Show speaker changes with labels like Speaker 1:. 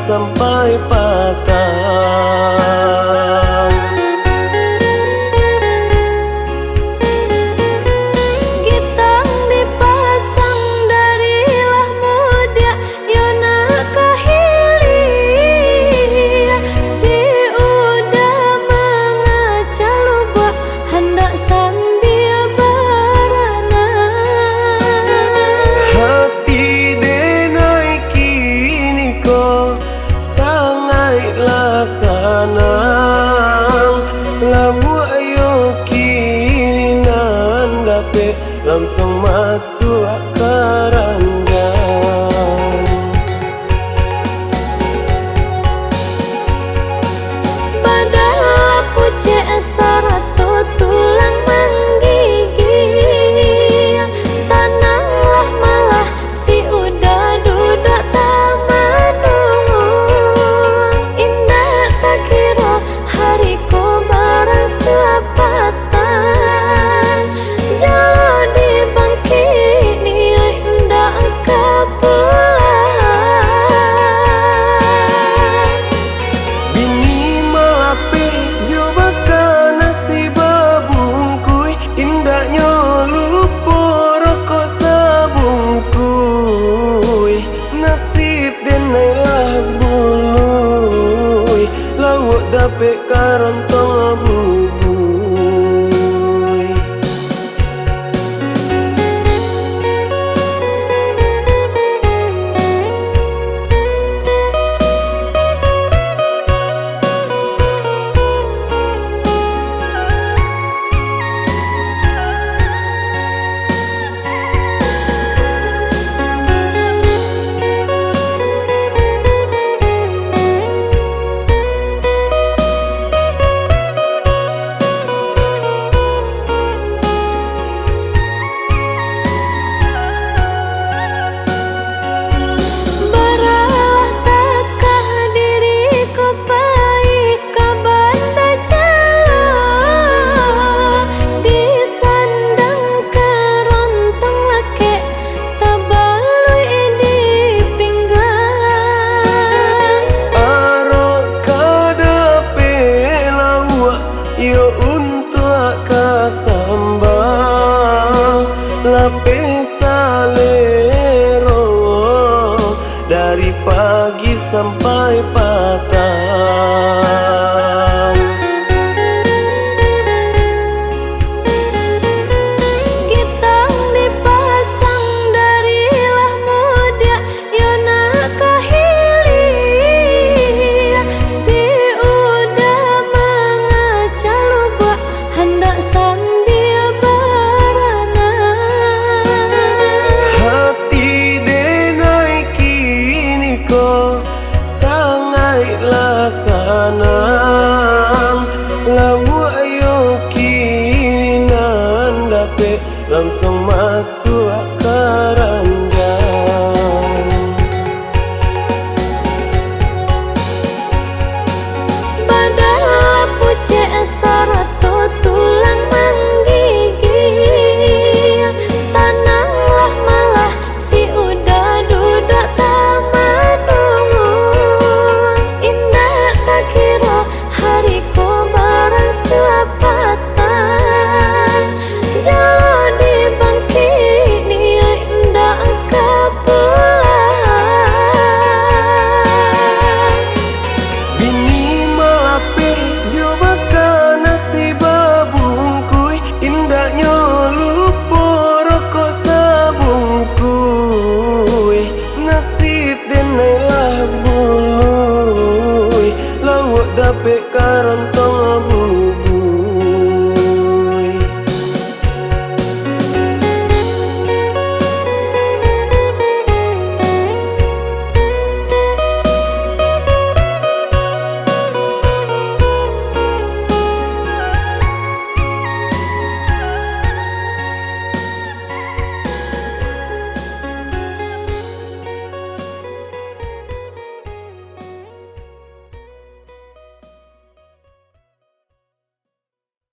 Speaker 1: sampai patang.
Speaker 2: Gitang dipasang darilah muda Yona kahilia. Si udah mengaca lubak hendak sambil berenang.
Speaker 1: Hati denai kini ko sangatlah sanang. Lawu ayo kini nan dapat langsung masuk keranjang.
Speaker 2: Padahal pucuk saratu tulang menggigil. Tananglah malah si udah duduk tamadun. Indah tak kira hariku barang sepatan. Jalo dibangkit dia indah kepulan.
Speaker 1: Bini malape jobaka nasi babungkui. Indahnya lupa rokok sabungkui. Nasib denailah bului. Lawak dapet karontong bubui.
Speaker 2: Beralah takah diriku pai ke banda jala. Disandang kerontong laki tabalui di pinggang.
Speaker 1: Arok kadape lawak yo untuk kasambang. Lapis salero dari pagi sampai patang.
Speaker 2: Gitang dipasang darilah muda Yona kahilia. Si udah mengaca lubak hendak sambil berenang.
Speaker 1: Hati denai kini ko sangatlah sanang. Lawu ayo kini nan dapat langsung masuk keranjang.